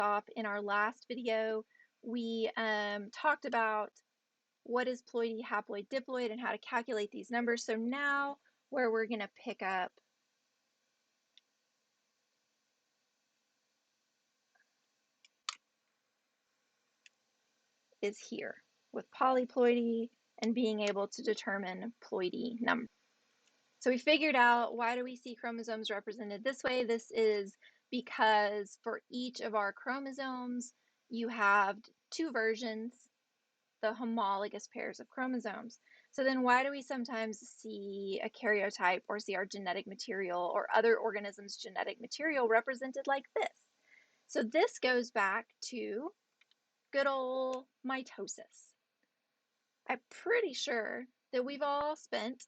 off in our last video, we talked about what is ploidy, haploid, diploid, and how to calculate these numbers. So now where we're going to pick up is here with polyploidy and being able to determine ploidy number. So we figured out, why do we see chromosomes represented this way? This is because for each of our chromosomes, you have two versions, the homologous pairs of chromosomes. So then why do we sometimes see a karyotype or see our genetic material or other organisms' genetic material represented like this? So this goes back to good old mitosis. I'm pretty sure that we've all spent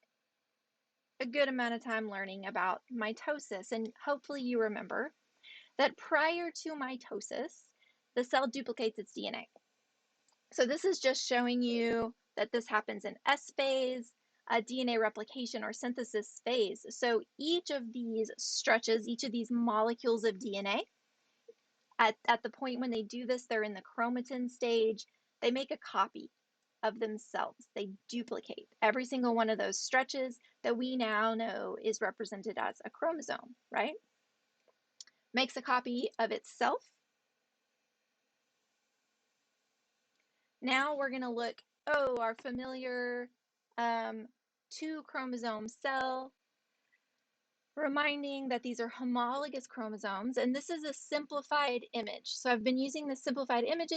a good amount of time learning about mitosis, and hopefully you remember that prior to mitosis, the cell duplicates its DNA. So this is just showing you that this happens in S phase, a DNA replication or synthesis phase. So each of these stretches, each of these molecules of DNA, at the point when they do this, they're in the chromatin stage, they make a copy of themselves. They duplicate. Every single one of those stretches that we now know is represented as a chromosome, right? Makes a copy of itself. Now we're going to look, our familiar two chromosome cell, reminding that these are homologous chromosomes, and this is a simplified image. So I've been using the simplified image,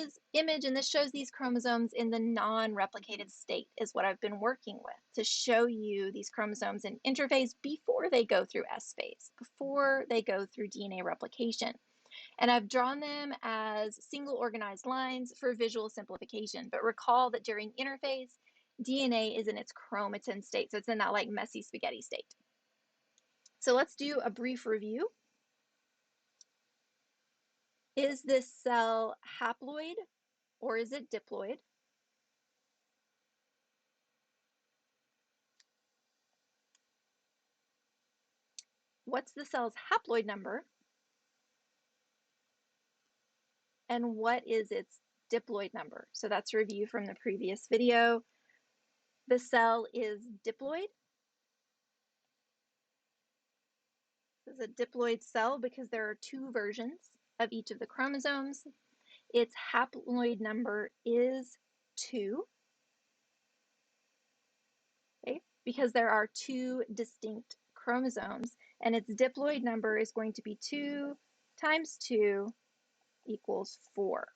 and this shows these chromosomes in the non-replicated state is what I've been working with to show you these chromosomes in interphase before they go through S phase, before they go through DNA replication. And I've drawn them as single organized lines for visual simplification. But recall that during interphase, DNA is in its chromatin state. So it's in that like messy spaghetti state. So let's do a brief review. Is this cell haploid or is it diploid? What's the cell's haploid number? And what is its diploid number? So that's a review from the previous video. The cell is diploid. This is a diploid cell because there are two versions of each of the chromosomes. Its haploid number is 2, okay, because there are two distinct chromosomes, and its diploid number is going to be 2 times 2 equals 4.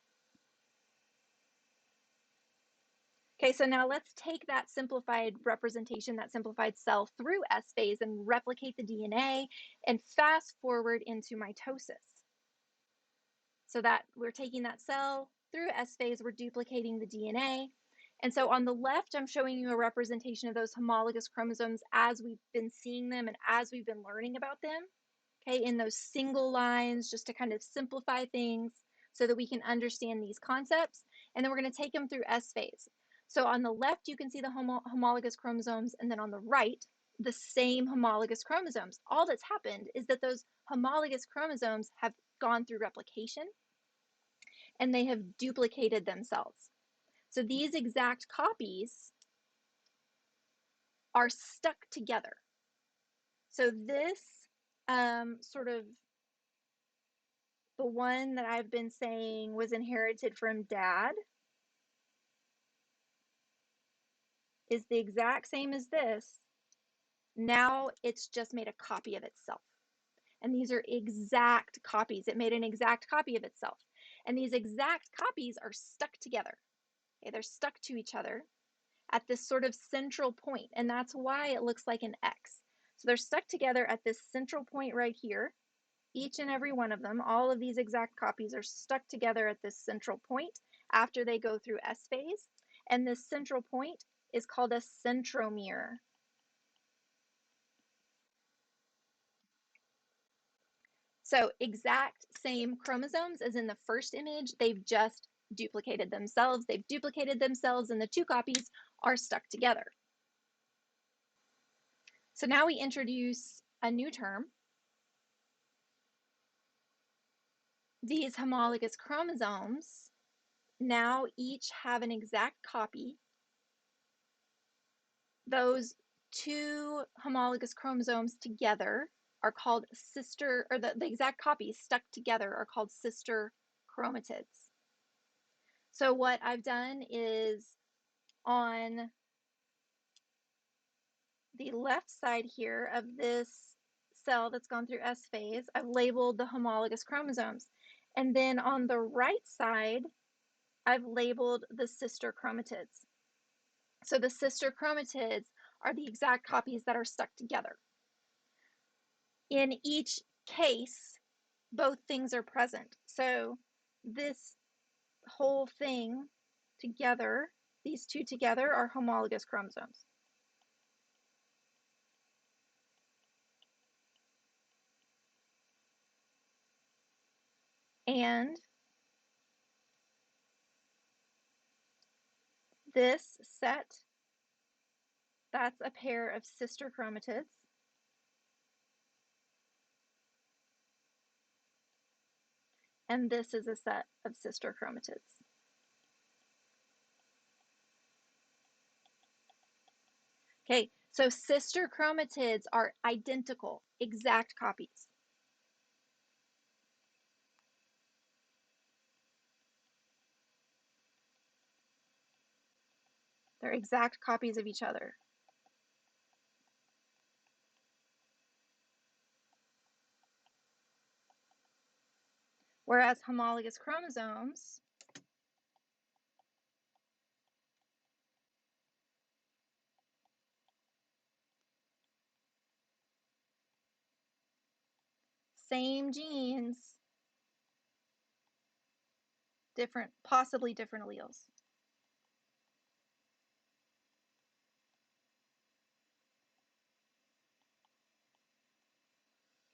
Okay, so now let's take that simplified representation, that simplified cell through S phase and replicate the DNA and fast forward into mitosis. So that we're taking that cell through S phase, we're duplicating the DNA. And so on the left, I'm showing you a representation of those homologous chromosomes as we've been seeing them and as we've been learning about them, okay, in those single lines, just to kind of simplify things so that we can understand these concepts. And then we're going to take them through S phase. So on the left, you can see the homologous chromosomes, and then on the right, the same homologous chromosomes. All that's happened is that those homologous chromosomes have gone through replication and they have duplicated themselves. So these exact copies are stuck together. So this sort of, the one that I've been saying was inherited from dad, is the exact same as this. Now it's just made a copy of itself. And these are exact copies. It made an exact copy of itself. And these exact copies are stuck together. Okay, they're stuck to each other at this sort of central point, and that's why it looks like an X. So they're stuck together at this central point right here. Each and every one of them, all of these exact copies are stuck together at this central point after they go through S phase. And this central point is called a centromere. So exact same chromosomes as in the first image, they've just duplicated themselves. They've duplicated themselves and the two copies are stuck together. So now we introduce a new term. these homologous chromosomes now each have an exact copy. Those two homologous chromosomes together are called sister, or the exact copies stuck together are called sister chromatids. So what I've done is on the left side here of this cell that's gone through S phase, I've labeled the homologous chromosomes. And then on the right side, I've labeled the sister chromatids. So the sister chromatids are the exact copies that are stuck together. In each case, both things are present. So this whole thing together, these two together, are homologous chromosomes. And this set, that's a pair of sister chromatids. And this is a set of sister chromatids. Okay, so sister chromatids are identical, exact copies. They're exact copies of each other. Whereas homologous chromosomes same genes, different, possibly different alleles.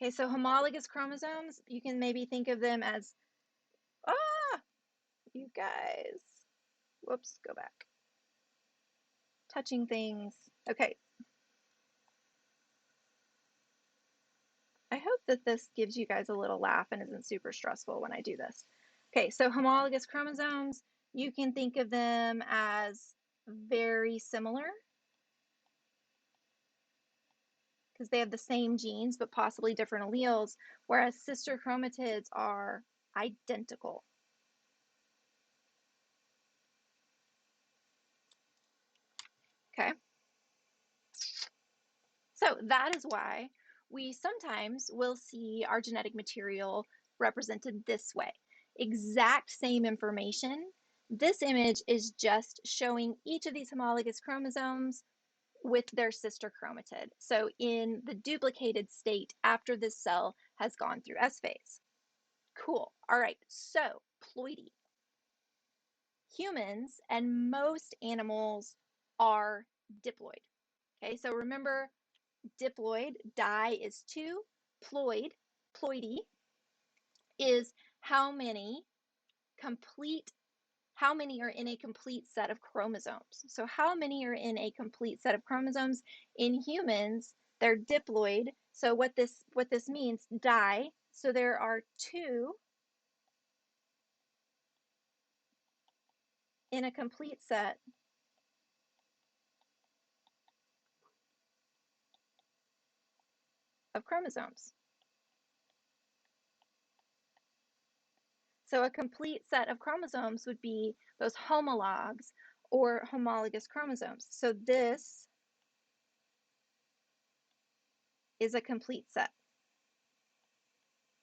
Okay, so homologous chromosomes, you can maybe think of them as, you guys, whoops, go back. Touching things. Okay. I hope that this gives you guys a little laugh and isn't super stressful when I do this. Okay, so homologous chromosomes, you can think of them as very similar because they have the same genes but possibly different alleles, whereas sister chromatids are identical. Okay, so that is why we sometimes will see our genetic material represented this way. Exact same information. This image is just showing each of these homologous chromosomes with their sister chromatid. So in the duplicated state after this cell has gone through S phase. Cool. All right, so ploidy. Humans and most animals are diploid. Okay, so remember diploid, di is two, ploidy is how many are in a complete set of chromosomes. So how many are in a complete set of chromosomes? In humans, they're diploid. So what this means, di, so there are two in a complete set of chromosomes. So a complete set of chromosomes would be those homologs or homologous chromosomes. So this is a complete set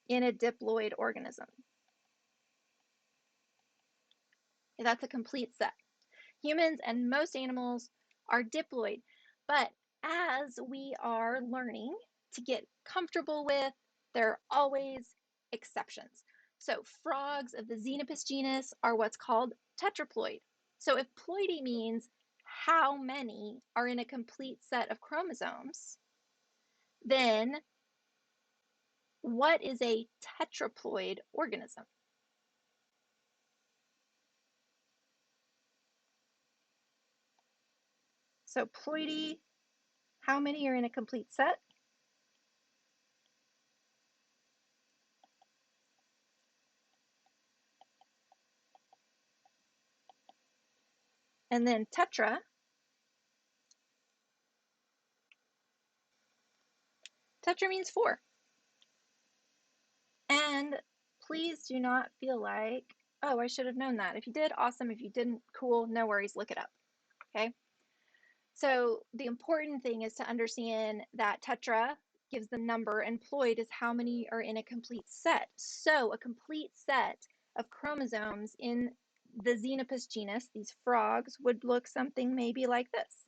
in a diploid organism. That's a complete set. Humans and most animals are diploid, but as we are learning to get comfortable with, there are always exceptions. So frogs of the Xenopus genus are what's called tetraploid. So if ploidy means how many are in a complete set of chromosomes, then what is a tetraploid organism? So ploidy, how many are in a complete set? And then tetra. Tetra means 4. And please do not feel like, oh, I should have known that. If you did, awesome. If you didn't, cool, no worries, look it up. Okay. So the important thing is to understand that tetra gives the number, and ploid is how many are in a complete set. So a complete set of chromosomes in the Xenopus genus, these frogs, would look something maybe like this.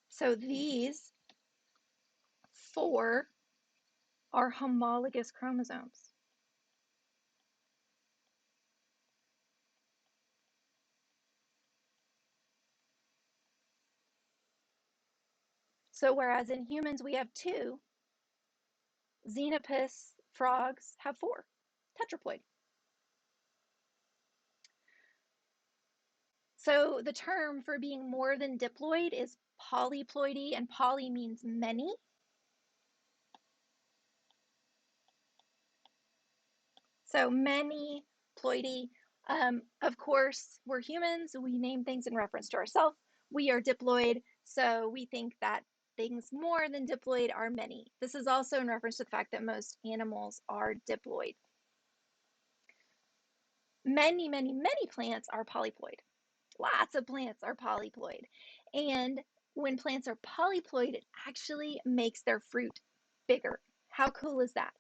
So these 4 are homologous chromosomes. So whereas in humans we have 2, Xenopus frogs have 4, tetraploid. So the term for being more than diploid is polyploidy, and poly means many. So many ploidy. Of course, we're humans. We name things in reference to ourselves. We are diploid, so we think that things more than diploid are many. This is also in reference to the fact that most animals are diploid. Many, many, many plants are polyploid. Lots of plants are polyploid. And when plants are polyploid, it actually makes their fruit bigger. How cool is that?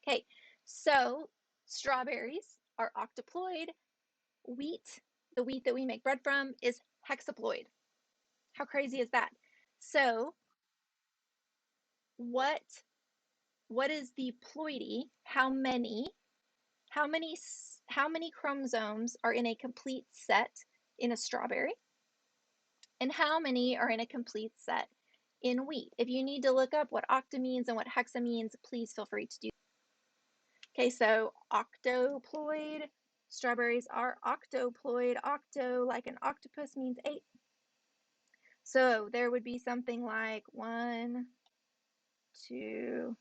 Okay, so strawberries are octoploid. Wheat, the wheat that we make bread from, is hexaploid. How crazy is that? So what is the ploidy? How many chromosomes are in a complete set in a strawberry? And how many are in a complete set in wheat? If you need to look up what octa means and what hexa means, please feel free to do. Okay, so octoploid, strawberries are octoploid. Octo, like an octopus, means 8. So there would be something like 1, 2,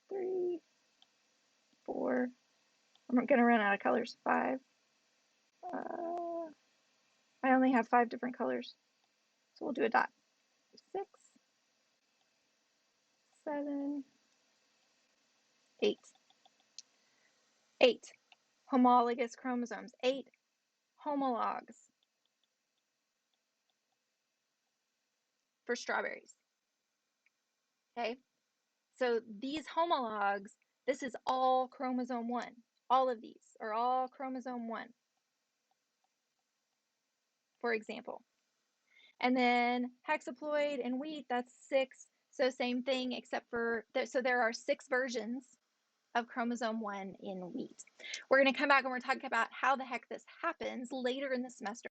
3, 4. I'm going to run out of colors. 5. I only have 5 different colors. So we'll do a dot. 6, 7, 8. 8 homologous chromosomes. 8 homologs for strawberries. Okay, so these homologs, this is all chromosome 1. All of these are all chromosome 1, for example. And then hexaploid and wheat, that's 6. So same thing, except for, so there are 6 versions of chromosome 1 in wheat. We're going to come back and we're talking about how the heck this happens later in the semester.